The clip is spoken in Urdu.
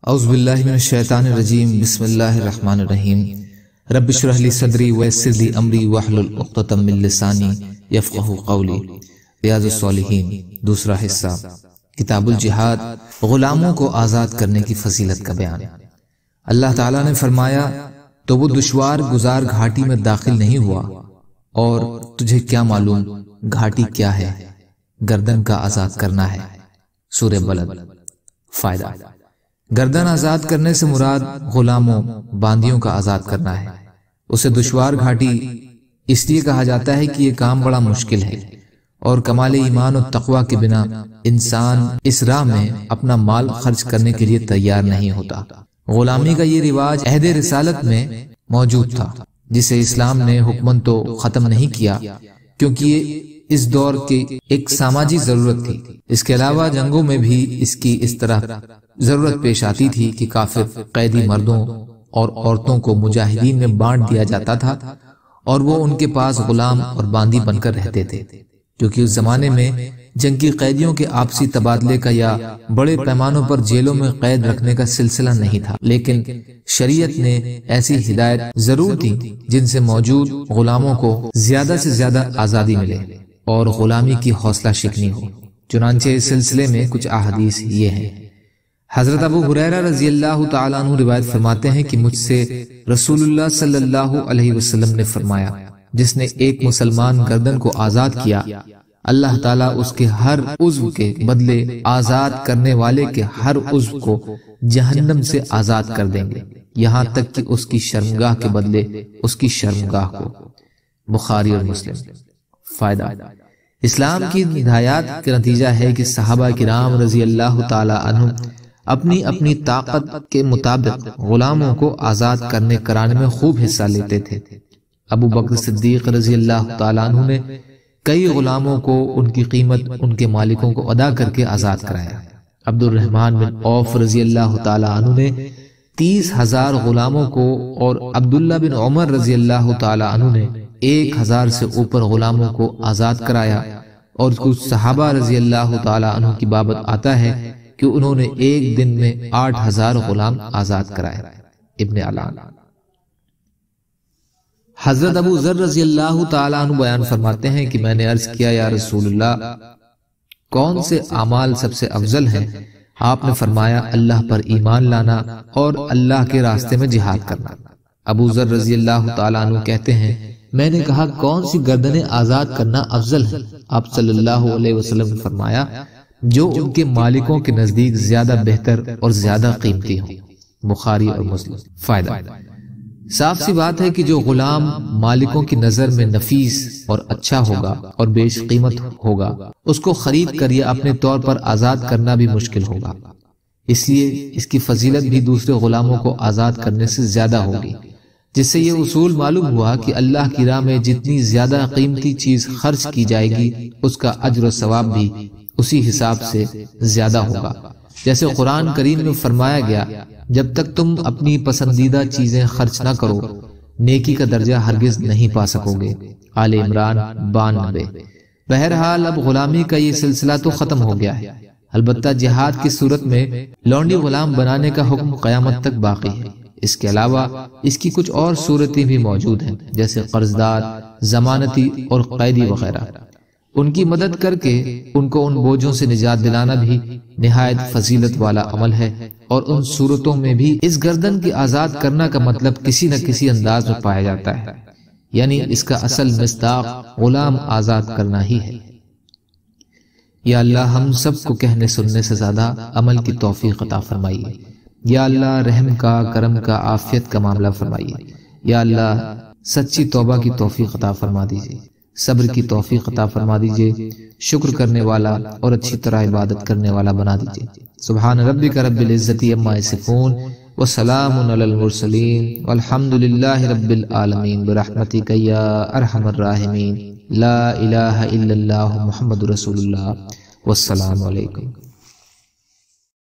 اعوذ باللہ من الشیطان الرجیم بسم اللہ الرحمن الرحیم رب اشرح لی صدری ویسر لی امری واحلل عقدۃ من لسانی یفقہوا قولی۔ ریاض الصالحین دوسرا حصہ، کتاب الجہاد، غلاموں کو آزاد کرنے کی فضیلت کا بیان۔ اللہ تعالیٰ نے فرمایا تو وہ دشوار گزار گھاٹی میں داخل نہیں ہوا، اور تجھے کیا معلوم گھاٹی کیا ہے؟ گردن کا آزاد کرنا ہے۔ سورہ بلد۔ فائدہ: گردن آزاد کرنے سے مراد غلاموں باندیوں کا آزاد کرنا ہے۔ اسے دشوار گھاٹی اس لیے کہا جاتا ہے کہ یہ کام بڑا مشکل ہے، اور کمال ایمان و تقوی کے بنا انسان اس راہ میں اپنا مال خرچ کرنے کے لیے تیار نہیں ہوتا۔ غلامی کا یہ رواج عہد رسالت میں موجود تھا، جسے اسلام نے حکمن تو ختم نہیں کیا، کیونکہ یہ اس دور کی ایک سماجی ضرورت تھی۔ اس کے علاوہ جنگوں میں بھی اس کی اس طرح ضرورت پیش آتی تھی کہ کافر قیدی مردوں اور عورتوں کو مجاہدین میں بانٹ دیا جاتا تھا، اور وہ ان کے پاس غلام اور باندی بن کر رہتے تھے، کیونکہ اس زمانے میں جنگی قیدیوں کے آپسی تبادلے کا یا بڑے پیمانوں پر جیلوں میں قید رکھنے کا سلسلہ نہیں تھا، لیکن شریعت نے ایسی ہدایت ضرور دی جن سے موجود غلاموں کو زیادہ سے زیادہ آزادی ملے اور غلامی کی حوصلہ شکنی ہو۔ چنانچہ اس سلسلے میں کچھ احادیث یہ ہیں۔ حضرت ابو ہریرہ رضی اللہ تعالیٰ عنہ روایت فرماتے ہیں کہ مجھ سے رسول اللہ صلی اللہ علیہ وسلم نے فرمایا، جس نے ایک مسلمان گردن کو آزاد کیا، اللہ تعالیٰ اس کے ہر عضو کے بدلے آزاد کرنے والے کے ہر عضو کو جہنم سے آزاد کر دیں گے، یہاں تک کہ اس کی شرمگاہ کے بدلے اس کی شرمگاہ کو۔ بخاری اور مسلم۔ فائدہ: اسلام کی ہدایات کا نتیجہ ہے کہ صحابہ کرام رضی اللہ تعالی عنہم اپنی اپنی طاقت کے مطابق غلاموں کو آزاد کرنے کرانے میں خوب حصہ لیتے تھے۔ ابو بکر صدیق رضی اللہ تعالی عنہ نے کئی غلاموں کو ان کی قیمت ان کے مالکوں کو ادا کر کے آزاد کرایا۔ عبد الرحمن بن عوف رضی اللہ تعالی عنہ نے 30,000 غلاموں کو، اور عبداللہ بن عمر رضی اللہ تعالی عنہ نے 1,000 سے اوپر غلاموں کو آزاد کرایا، اور کچھ صحابہ رضی اللہ تعالی عنہ کی بابت آتا ہے کہ انہوں نے ایک دن میں 8,000 غلام آزاد کرائے۔ ابن علان۔ حضرت ابو ذر رضی اللہ تعالی عنہ بیان فرماتے ہیں کہ میں نے عرض کیا، یا رسول اللہ، کون سے اعمال سب سے افضل ہیں؟ آپ نے فرمایا، اللہ پر ایمان لانا اور اللہ کے راستے میں جہاد کرنا۔ ابو ذر رضی اللہ تعالی عنہ کہتے ہیں، میں نے کہا، کون سی گردنیں آزاد کرنا افضل ہے؟ آپ صلی اللہ علیہ وسلم نے فرمایا، جو ان کے مالکوں کے نزدیک زیادہ بہتر اور زیادہ قیمتی ہوں۔ بخاری اور مسلم۔ فائدہ: صاف سی بات ہے کہ جو غلام مالکوں کی نظر میں نفیس اور اچھا ہوگا اور بیش قیمت ہوگا، اس کو خرید کر یا اپنے طور پر آزاد کرنا بھی مشکل ہوگا، اس لیے اس کی فضیلت بھی دوسرے غلاموں کو آزاد کرنے سے زیادہ ہوگی، جس سے یہ اصول معلوم ہوا کہ اللہ کی راہ میں جتنی زیادہ قیمتی چیز خرچ کی جائے گی، اس کا اجر و ثواب بھی اسی حساب سے زیادہ ہوگا۔ جیسے قرآن کریم میں فرمایا گیا، جب تک تم اپنی پسندیدہ چیزیں خرچ نہ کرو، نیکی کا درجہ ہرگز نہیں پا سکو گے۔ آل عمران 92۔ بہرحال اب غلامی کا یہ سلسلہ تو ختم ہو گیا ہے، البتہ جہاد کی صورت میں لونڈی غلام بنانے کا حکم قیامت تک باقی ہے۔ اس کے علاوہ اس کی کچھ اور صورتیں بھی موجود ہیں، جیسے قرضدار، ضمانتی اور قیدی وغیرہ۔ ان کی مدد کر کے ان کو ان بوجھوں سے نجات دلانا بھی نہایت فضیلت والا عمل ہے، اور ان صورتوں میں بھی اس گردن کی آزاد کرنا کا مطلب کسی نہ کسی انداز میں پایا جاتا ہے، یعنی اس کا اصل مصداق غلام آزاد کرنا ہی ہے۔ یا اللہ، ہم سب کو کہنے سننے سے زیادہ عمل کی توفیق عطا فرمائیے۔ یا اللہ، رحم کا، کرم کا، عافیت کا معاملہ فرمائیے۔ یا اللہ، سچی توبہ کی توفیق عطا فرما دیجیے، صبر کی توفیق عطا فرما دیجیے، شکر کرنے والا اور اچھی طرح عبادت کرنے والا بنا دیجیے۔ سبحان ربک رب العزت عما یصفون وسلام علی المرسلین والحمد للہ رب العالمین برحمتک یا ارحم الراحمین۔ لا الہ الا اللہ محمد رسول اللہ، والسلام علیکم۔